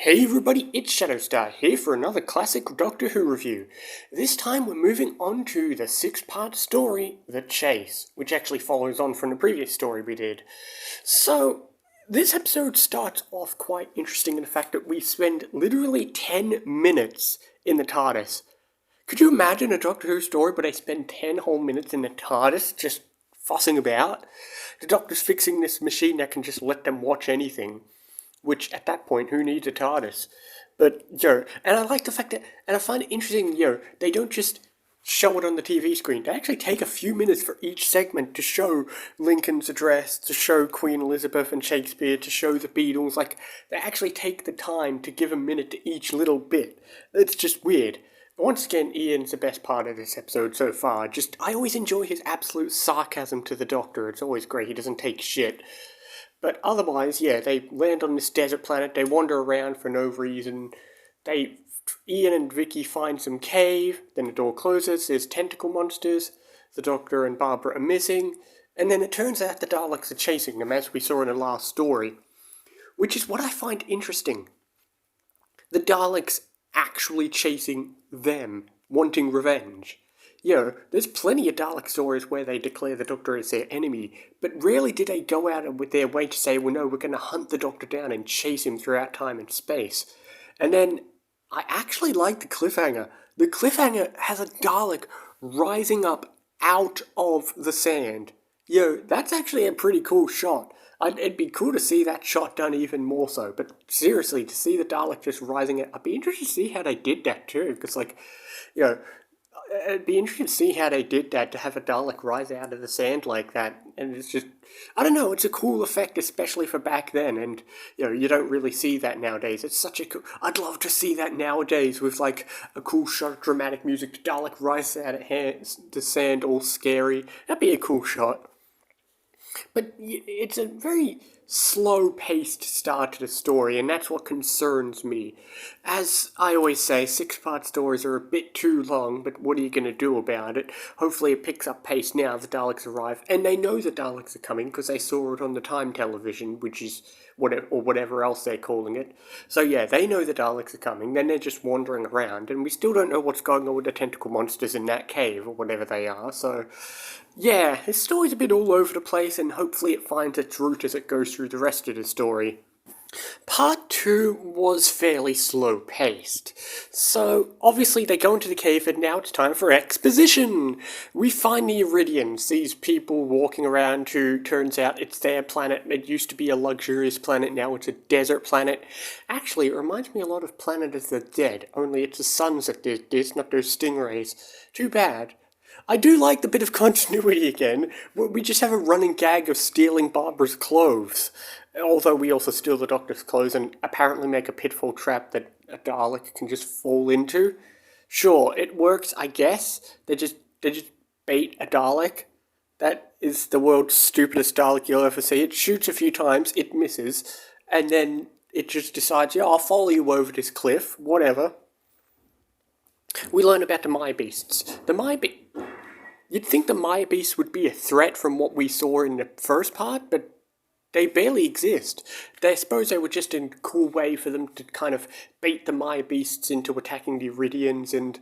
Hey everybody, it's ShadowStar here for another classic Doctor Who review. This time we're moving on to the six-part story, The Chase, which actually follows on from the previous story we did. So, this episode starts off quite interesting in the fact that we spend literally 10 minutes in the TARDIS. Could you imagine a Doctor Who story where they spend 10 whole minutes in the TARDIS just fussing about? The Doctor's fixing this machine that can just let them watch anything. Which, at that point, who needs a TARDIS? But, and I like the fact that, and I find it interesting, they don't just show it on the TV screen. They actually take a few minutes for each segment to show Lincoln's address, to show Queen Elizabeth and Shakespeare, to show the Beatles. Like, they actually take the time to give a minute to each little bit. It's just weird. Once again, Ian's the best part of this episode so far. I always enjoy his absolute sarcasm to the Doctor. It's always great. He doesn't take shit. But otherwise, they land on this desert planet, they wander around for no reason, Ian and Vicky find some cave, then the door closes, there's tentacle monsters, the Doctor and Barbara are missing, and then it turns out the Daleks are chasing them, as we saw in the last story. Which is what I find interesting. The Daleks actually chasing them, wanting revenge. There's plenty of Dalek stories where they declare the Doctor as their enemy, but rarely do they go out with their way to say, well, no, we're going to hunt the Doctor down and chase him throughout time and space. And then, I actually like the cliffhanger. The cliffhanger has a Dalek rising up out of the sand. That's actually a pretty cool shot. It'd be cool to see that shot done even more so, but seriously, to see the Dalek just rising up, I'd be interested to see how they did that too, because, it'd be interesting to see how they did that, to have a Dalek rise out of the sand like that. And it's just, I don't know, it's a cool effect, especially for back then. And, you don't really see that nowadays. It's such a cool, I'd love to see that nowadays with like a cool shot of dramatic music. The Dalek rises out of the sand all scary. That'd be a cool shot. But it's a very slow-paced start to the story, and that's what concerns me. As I always say, six-part stories are a bit too long, but what are you going to do about it? Hopefully it picks up pace now the Daleks arrive, and they know the Daleks are coming because they saw it on the time television, which is whatever else they're calling it. So they know the Daleks are coming, then they're just wandering around, and we still don't know what's going on with the tentacle monsters in that cave, or whatever they are, so this story's a bit all over the place, and hopefully it finds its root as it goes through the rest of the story. Part 2 was fairly slow-paced. So, obviously they go into the cave and now it's time for exposition! We find the Iridians, these people walking around who, turns out it's their planet. It used to be a luxurious planet, now it's a desert planet. Actually, it reminds me a lot of Planet of the Dead, only it's the suns that did this, not those stingrays. Too bad. I do like the bit of continuity again. We just have a running gag of stealing Barbara's clothes. Although we also steal the Doctor's clothes and apparently make a pitfall trap that a Dalek can just fall into. Sure, it works, I guess. They just bait a Dalek. That is the world's stupidest Dalek you'll ever see. It shoots a few times, it misses, and then it just decides, I'll follow you over this cliff, whatever. We learn about the Maya Beasts. You'd think the Maya Beasts would be a threat from what we saw in the first part, but they barely exist. I suppose they were just a cool way for them to kind of bait the Maya Beasts into attacking the Iridians, and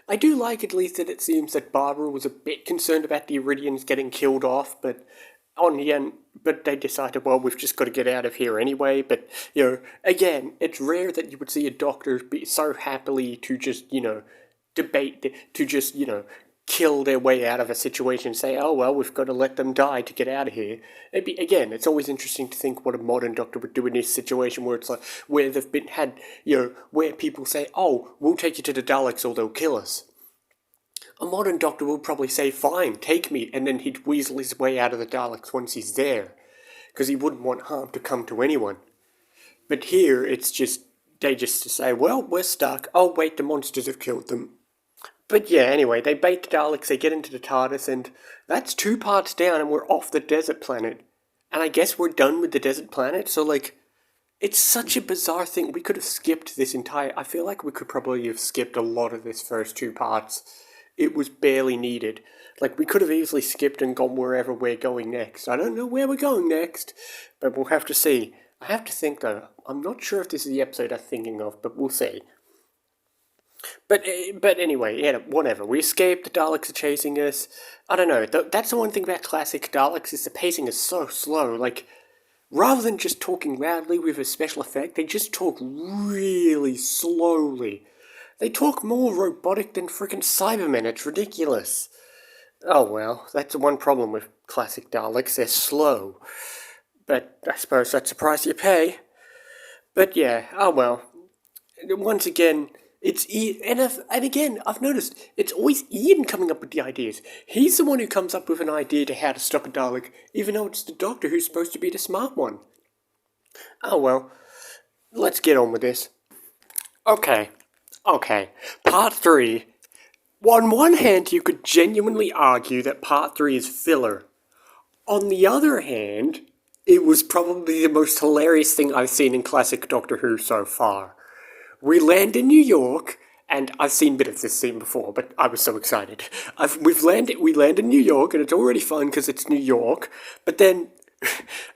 I do like at least that it seems that Barbara was a bit concerned about the Iridians getting killed off, but they decided, well, we've just got to get out of here anyway. But, again, it's rare that you would see a Doctor be so happily to just, kill their way out of a situation and say, oh, well, we've got to let them die to get out of here. It's always interesting to think what a modern Doctor would do in this situation where it's like, where they've where people say, oh, we'll take you to the Daleks or they'll kill us. A modern Doctor will probably say, fine, take me, and then he'd weasel his way out of the Daleks once he's there, because he wouldn't want harm to come to anyone. But here, they just say, well, we're stuck. Oh, wait, the monsters have killed them. But anyway, they bait the Daleks, they get into the TARDIS, and that's 2 parts down, and we're off the desert planet. And I guess we're done with the desert planet, so, it's such a bizarre thing. We could have skipped this I feel like we could probably have skipped a lot of this first 2 parts. It was barely needed. We could have easily skipped and gone wherever we're going next. I don't know where we're going next, but we'll have to see. I have to think though. I'm not sure if this is the episode I'm thinking of, but we'll see. But anyway, yeah, whatever. We escaped. The Daleks are chasing us. I don't know. That's the one thing about classic Daleks is the pacing is so slow. Like, rather than just talking loudly with a special effect, they just talk really slowly. They talk more robotic than frickin' Cybermen. It's ridiculous. Oh well, that's the one problem with classic Daleks. They're slow. But I suppose that's the price you pay. But yeah, oh well. Once again, it's Ian, and again, I've noticed it's always Ian coming up with the ideas. He's the one who comes up with an idea to how to stop a Dalek, even though it's the Doctor who's supposed to be the smart one. Oh well, let's get on with this. Okay, Part 3. On one hand, you could genuinely argue that Part 3 is filler. On the other hand, it was probably the most hilarious thing I've seen in classic Doctor Who so far. We land in New York, and I've seen a bit of this scene before, but I was so excited. We land in New York, and it's already fun because it's New York, but then,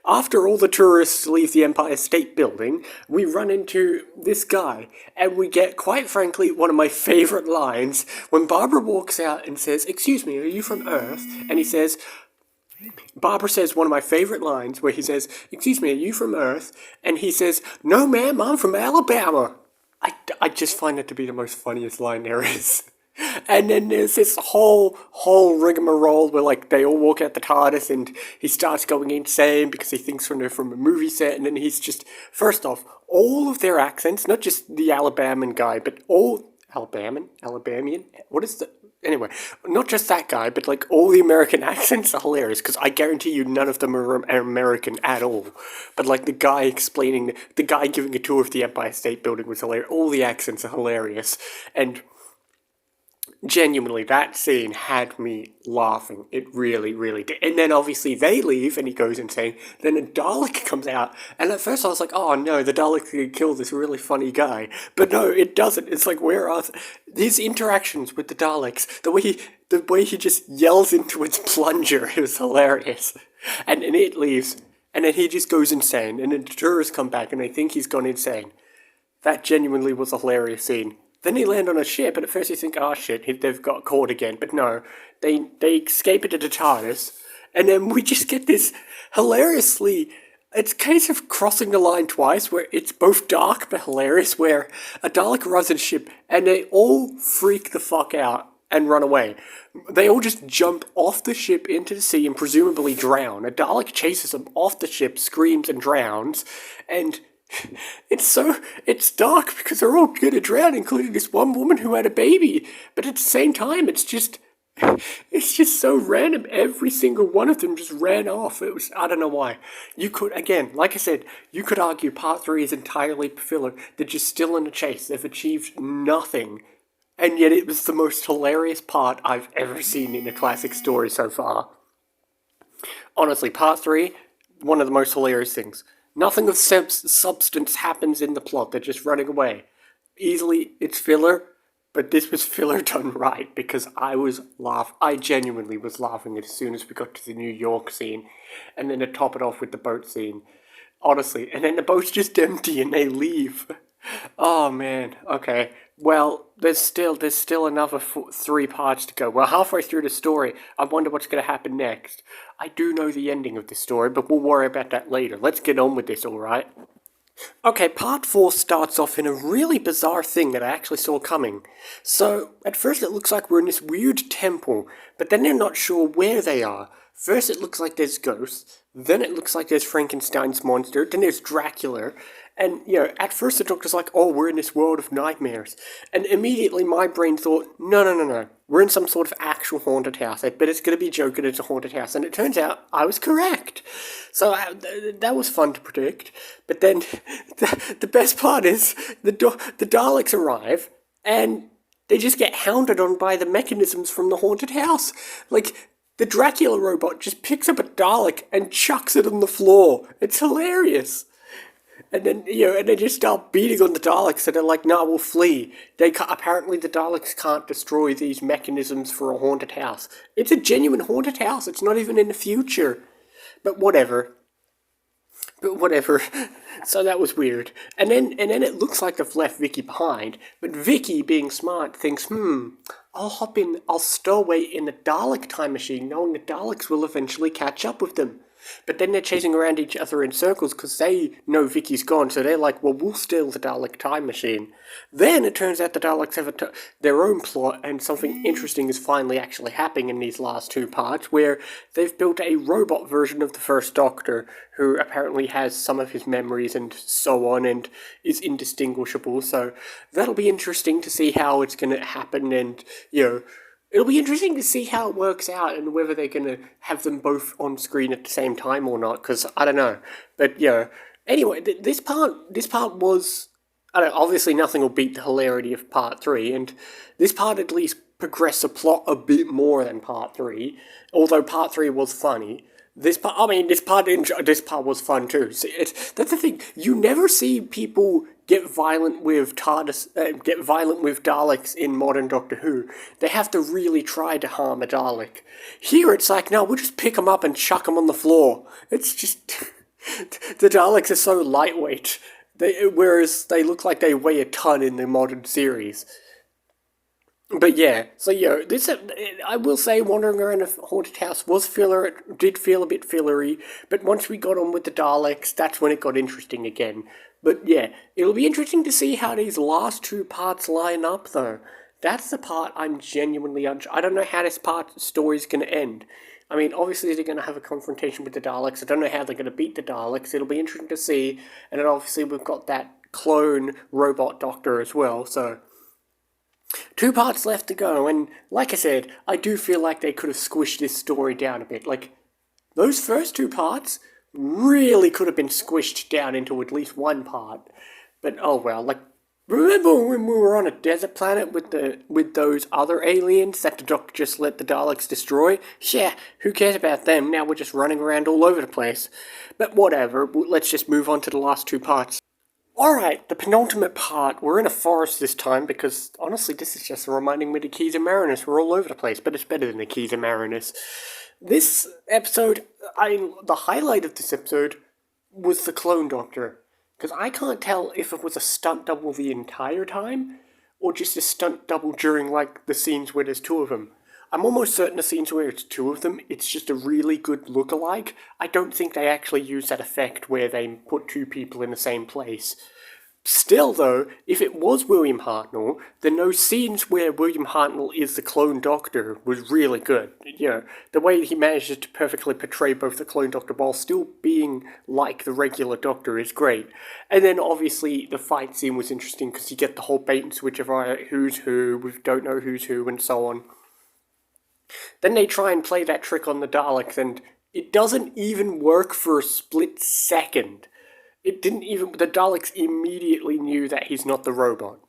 after all the tourists leave the Empire State Building, we run into this guy, and we get, quite frankly, one of my favourite lines, when Barbara walks out and says, "Excuse me, are you from Earth?" And he says, Barbara says one of my favourite lines, where he says, "Excuse me, are you from Earth?" And he says, "No ma'am, I'm from Alabama." I just find it to be the most funniest line there is. And then there's this whole rigmarole where like they all walk out the TARDIS and he starts going insane because he thinks they're from a movie set, and then he's just, first off, all of their accents, not just the Alabamian guy, but all Alabamian? What is the... Anyway, not just that guy, but like all the American accents are hilarious, because I guarantee you none of them are American at all. But like the guy explaining, the guy giving a tour of the Empire State Building was hilarious. All the accents are hilarious. And genuinely, that scene had me laughing. It really, really did. And then obviously they leave and he goes insane. Then a Dalek comes out. And at first I was like, oh no, the Dalek's gonna kill this really funny guy. But no, it doesn't. It's like, where are these interactions with the Daleks? The way he just yells into its plunger, it was hilarious. And then it leaves. And then he just goes insane. And then the tourists come back and they think he's gone insane. That genuinely was a hilarious scene. Then they land on a ship, and at first you think, oh shit, they've got caught again. But no, they escape into the TARDIS, and then we just get this hilariously... It's a case of crossing the line twice, where it's both dark but hilarious, where a Dalek arrives on a ship, and they all freak the fuck out and run away. They all just jump off the ship into the sea and presumably drown. A Dalek chases them off the ship, screams and drowns, and... It's dark because they're all gonna drown, including this one woman who had a baby. But at the same time, it's just so random. Every single one of them just ran off. I don't know why. You could, again, like I said, you could argue Part 3 is entirely filler. They're just still in the chase. They've achieved nothing. And yet it was the most hilarious part I've ever seen in a classic story so far. Honestly, Part 3, one of the most hilarious things. Nothing of substance happens in the plot. They're just running away. Easily, it's filler, but this was filler done right, because I genuinely was laughing as soon as we got to the New York scene, and then to top it off with the boat scene. Honestly, and then the boat's just empty and they leave. Oh man, okay. Well, there's still another 3 parts to go. We're halfway through the story. I wonder what's going to happen next. I do know the ending of the story, but we'll worry about that later. Let's get on with this, alright? Okay, part 4 starts off in a really bizarre thing that I actually saw coming. So, at first it looks like we're in this weird temple, but then they're not sure where they are. First it looks like there's ghosts, then it looks like there's Frankenstein's monster, then there's Dracula, and, at first the Doctor's like, oh, we're in this world of nightmares. And immediately my brain thought, no, we're in some sort of actual haunted house. I bet it's going to be a joke and it's a haunted house. And it turns out I was correct. So that was fun to predict. But then the best part is the Daleks arrive and they just get hounded on by the mechanisms from the haunted house. Like, the Dracula robot just picks up a Dalek and chucks it on the floor. It's hilarious. And then, and they just start beating on the Daleks, and they're like, nah, we'll flee. Apparently the Daleks can't destroy these mechanisms for a haunted house. It's a genuine haunted house. It's not even in the future. But whatever. But whatever. So that was weird. And then it looks like they've left Vicky behind. But Vicky, being smart, thinks, I'll stow away in the Dalek time machine, knowing the Daleks will eventually catch up with them. But then they're chasing around each other in circles because they know Vicky's gone, so they're like, well, we'll steal the Dalek time machine. Then it turns out the Daleks have their own plot, and something interesting is finally actually happening in these last two parts, where they've built a robot version of the First Doctor, who apparently has some of his memories and so on, and is indistinguishable, so that'll be interesting to see how it's going to happen, and, it'll be interesting to see how it works out and whether they're going to have them both on screen at the same time or not, because I don't know. But, anyway, this part was, I don't know, obviously nothing will beat the hilarity of part 3, and this part at least progressed the plot a bit more than part 3, although part 3 was funny. This part was fun too. See, that's the thing. You never see people get violent with Daleks in modern Doctor Who. They have to really try to harm a Dalek. Here it's like, no, we'll just pick them up and chuck them on the floor. It's just the Daleks are so lightweight. Whereas they look like they weigh a ton in the modern series. But yeah, so this I will say, wandering around a haunted house was filler. It did feel a bit fillery, but once we got on with the Daleks, that's when it got interesting again. But yeah, it'll be interesting to see how these last two parts line up, though. That's the part I'm genuinely I don't know how this story's going to end. I mean, obviously they're going to have a confrontation with the Daleks. I don't know how they're going to beat the Daleks. It'll be interesting to see. And then obviously we've got that clone robot doctor as well, so 2 parts left to go, and like I said, I do feel like they could have squished this story down a bit. Like, those first 2 parts really could have been squished down into at least 1 part. But oh well, like, remember when we were on a desert planet with those other aliens that the Doctor just let the Daleks destroy? Yeah, who cares about them? Now we're just running around all over the place. But whatever, let's just move on to the last 2 parts. Alright, the penultimate part. We're in a forest this time because, honestly, this is just reminding me of the Keys of Marinus. We're all over the place, but it's better than the Keys of Marinus. This episode, the highlight of this episode was the Clone Doctor. Because I can't tell if it was a stunt double the entire time, or just a stunt double during, like, the scenes where there's 2 of them. I'm almost certain the scenes where it's 2 of them, it's just a really good look-alike. I don't think they actually use that effect where they put 2 people in the same place. Still, though, if it was William Hartnell, then those scenes where William Hartnell is the Clone Doctor was really good. The way he manages to perfectly portray both the Clone Doctor while still being like the regular Doctor is great. And then, obviously, the fight scene was interesting because you get the whole bait and switch of who's who, we don't know who's who, and so on. Then they try and play that trick on the Daleks, and it doesn't even work for a split second. The Daleks immediately knew that he's not the robot.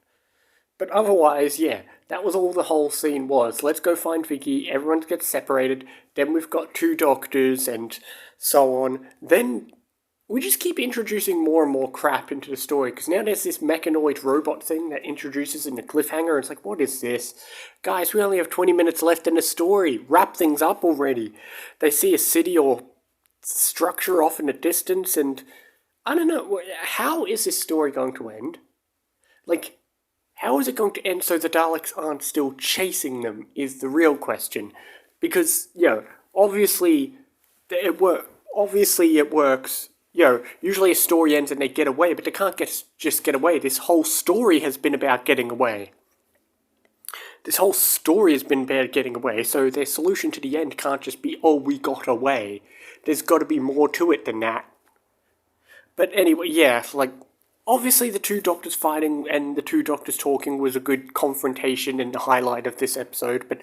But otherwise, yeah, that was all the whole scene was. Let's go find Vicky, everyone gets separated, then we've got 2 doctors, and so on. Then we just keep introducing more and more crap into the story, because now there's this mechanoid robot thing that introduces in the cliffhanger, and it's like, what is this? Guys, we only have 20 minutes left in the story. Wrap things up already. They see a city or structure off in the distance, and I don't know, how is this story going to end? Like, how is it going to end so the Daleks aren't still chasing them is the real question. Because, obviously it works. Usually a story ends and they get away, but they can't just get away. This whole story has been about getting away. So their solution to the end can't just be, oh, we got away. There's got to be more to it than that. But anyway, yeah, like, obviously the 2 doctors fighting and the 2 doctors talking was a good confrontation and the highlight of this episode, but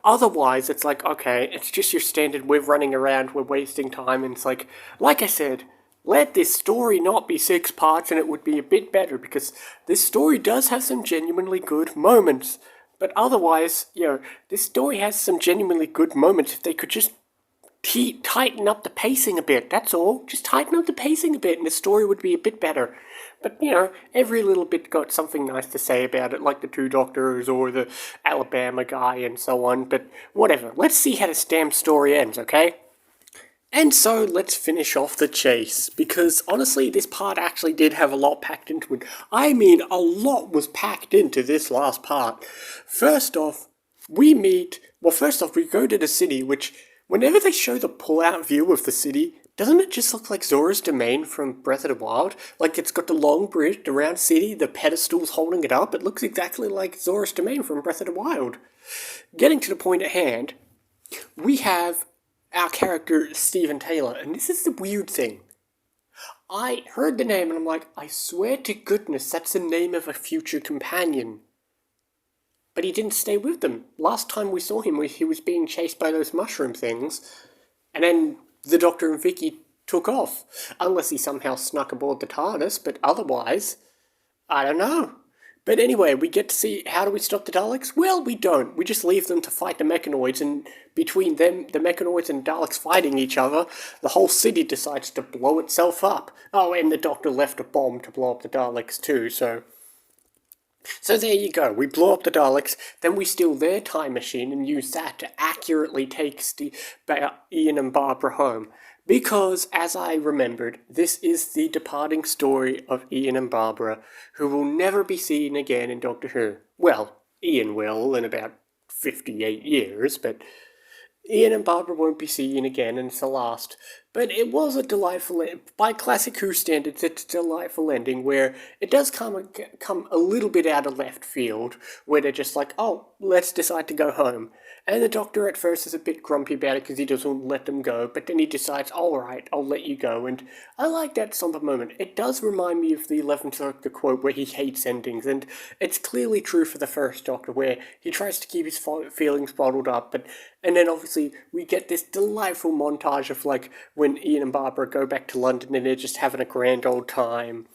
otherwise it's like, okay, it's just your standard, we're running around, we're wasting time, and it's like I said, let this story not be 6 parts and it would be a bit better, because this story does have some genuinely good moments. But otherwise, this story has some genuinely good moments if they could just tighten up the pacing a bit, that's all. Just tighten up the pacing a bit and the story would be a bit better. But, every little bit got something nice to say about it, like the 2 doctors or the Alabama guy and so on. But whatever, let's see how this damn story ends, okay? And so let's finish off the chase, because honestly, this part actually did have a lot packed into it. I mean, a lot was packed into this last part. First off, first off, we go to the city, which, whenever they show the pull-out view of the city, doesn't it just look like Zora's Domain from Breath of the Wild? Like, it's got the long bridge, the round city, the pedestals holding it up. It looks exactly like Zora's Domain from Breath of the Wild. Getting to the point at hand, we have our character, Stephen Taylor, and this is the weird thing. I heard the name and I'm like, I swear to goodness that's the name of a future companion. But he didn't stay with them. Last time we saw him, he was being chased by those mushroom things, and then the Doctor and Vicky took off. Unless he somehow snuck aboard the TARDIS, but otherwise, I don't know. But anyway, we get to see, how do we stop the Daleks? Well, we don't. We just leave them to fight the Mechanoids, and between them, the Mechanoids and Daleks fighting each other, the whole city decides to blow itself up. Oh, and the Doctor left a bomb to blow up the Daleks too, so there you go. We blow up the Daleks, then we steal their time machine and use that to accurately take Ian and Barbara home. Because, as I remembered, this is the departing story of Ian and Barbara, who will never be seen again in Doctor Who. Well, Ian will in about 58 years, but Ian and Barbara won't be seen again, and it's the last. But it was a delightful, by classic Who standards, it's a delightful ending where it does come a little bit out of left field, where they're just like, oh, let's decide to go home. And the Doctor at first is a bit grumpy about it because he doesn't let them go, but then he decides, alright, I'll let you go, and I like that somber moment. It does remind me of the 11th Doctor quote where he hates endings, and it's clearly true for the first Doctor, where he tries to keep his feelings bottled up, and then obviously we get this delightful montage of, like, when Ian and Barbara go back to London and they're just having a grand old time.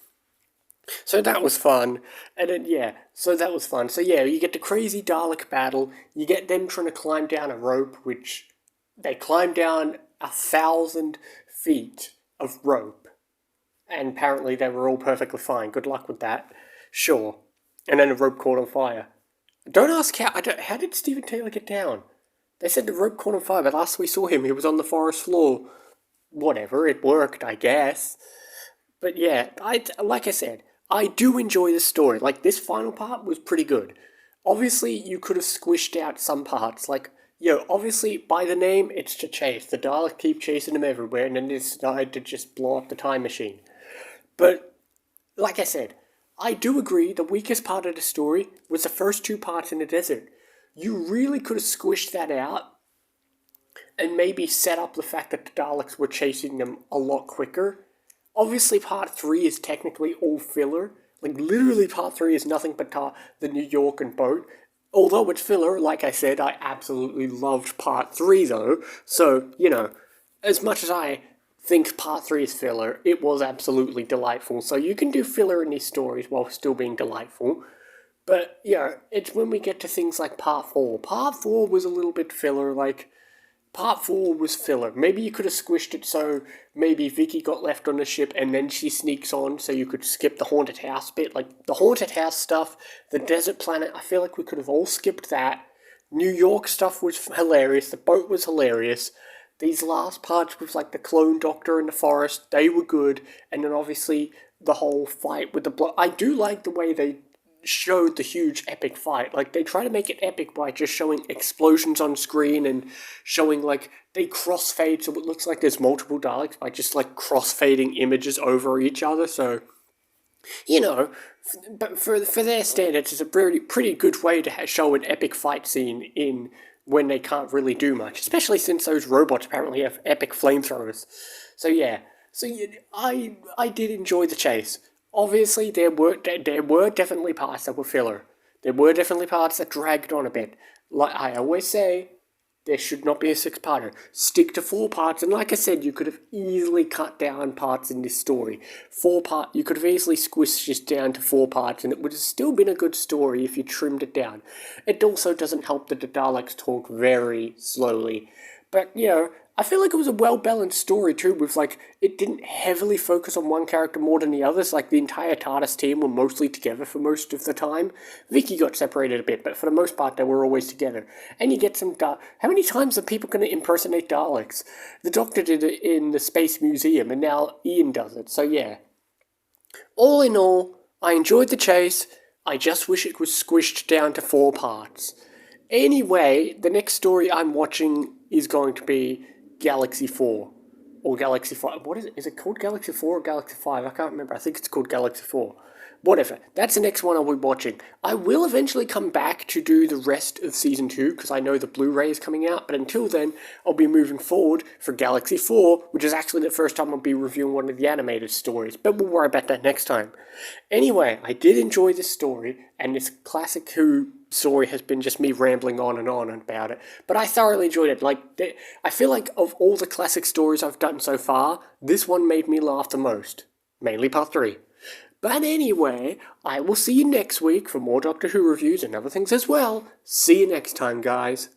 So that was fun, and then, so that was fun. So yeah, you get the crazy Dalek battle, you get them trying to climb down a rope, which they climb down 1,000 feet of rope, and apparently they were all perfectly fine. Good luck with that. Sure. And then the rope caught on fire. Don't ask how did Stephen Taylor get down? They said the rope caught on fire, but last we saw him, he was on the forest floor. Whatever, it worked, I guess. But yeah, like I said, I do enjoy the story. Like, this final part was pretty good. Obviously, you could have squished out some parts. Like, obviously, by the name, it's to chase. The Daleks keep chasing them everywhere, and then they decide to just blow up the time machine. But, like I said, I do agree the weakest part of the story was the first 2 parts in the desert. You really could have squished that out and maybe set up the fact that the Daleks were chasing them a lot quicker. Obviously, part 3 is technically all filler. Like, literally part 3 is nothing but the New York and boat. Although it's filler, like I said, I absolutely loved part 3 though. So, as much as I think part 3 is filler, it was absolutely delightful. So you can do filler in these stories while still being delightful. But, it's when we get to things like part 4. Part 4 was a little bit filler, like, part 4 was filler. Maybe you could have squished it so maybe Vicky got left on the ship and then she sneaks on so you could skip the haunted house bit. Like, the haunted house stuff, the desert planet, I feel like we could have all skipped that. New York stuff was hilarious. The boat was hilarious. These last parts with, like, the clone doctor in the forest, they were good. And then obviously the whole fight with the I do like the way they showed the huge epic fight. Like, they try to make it epic by just showing explosions on screen and showing, like, they crossfade so it looks like there's multiple Daleks by just, like, crossfading images over each other. So, but for their standards, it's a pretty good way to show an epic fight scene in when they can't really do much, especially since those robots apparently have epic flamethrowers. So yeah, I did enjoy the chase. Obviously, there were definitely parts that were filler. There were definitely parts that dragged on a bit. Like I always say, there should not be a 6-parter. Stick to 4 parts, and like I said, you could have easily cut down parts in this story. You could have easily squished this down to 4 parts, and it would have still been a good story if you trimmed it down. It also doesn't help that the Daleks talk very slowly. But, I feel like it was a well-balanced story too, with like, it didn't heavily focus on one character more than the others. Like, the entire TARDIS team were mostly together for most of the time. Vicky got separated a bit, but for the most part they were always together. And you get some how many times are people going to impersonate Daleks? The Doctor did it in the Space Museum, and now Ian does it, so yeah. All in all, I enjoyed the chase. I just wish it was squished down to 4 parts. Anyway, the next story I'm watching is going to be Galaxy 4. Or Galaxy 5. What is it? Is it called Galaxy 4 or Galaxy 5? I can't remember. I think it's called Galaxy 4. Whatever. That's the next one I'll be watching. I will eventually come back to do the rest of Season 2, because I know the Blu-ray is coming out, but until then, I'll be moving forward for Galaxy 4, which is actually the first time I'll be reviewing one of the animated stories, but we'll worry about that next time. Anyway, I did enjoy this story, and this classic Who story has been just me rambling on and on about it, but I thoroughly enjoyed it. Like, I feel like of all the classic stories I've done so far, this one made me laugh the most. Mainly part 3. But anyway, I will see you next week for more Doctor Who reviews and other things as well. See you next time, guys.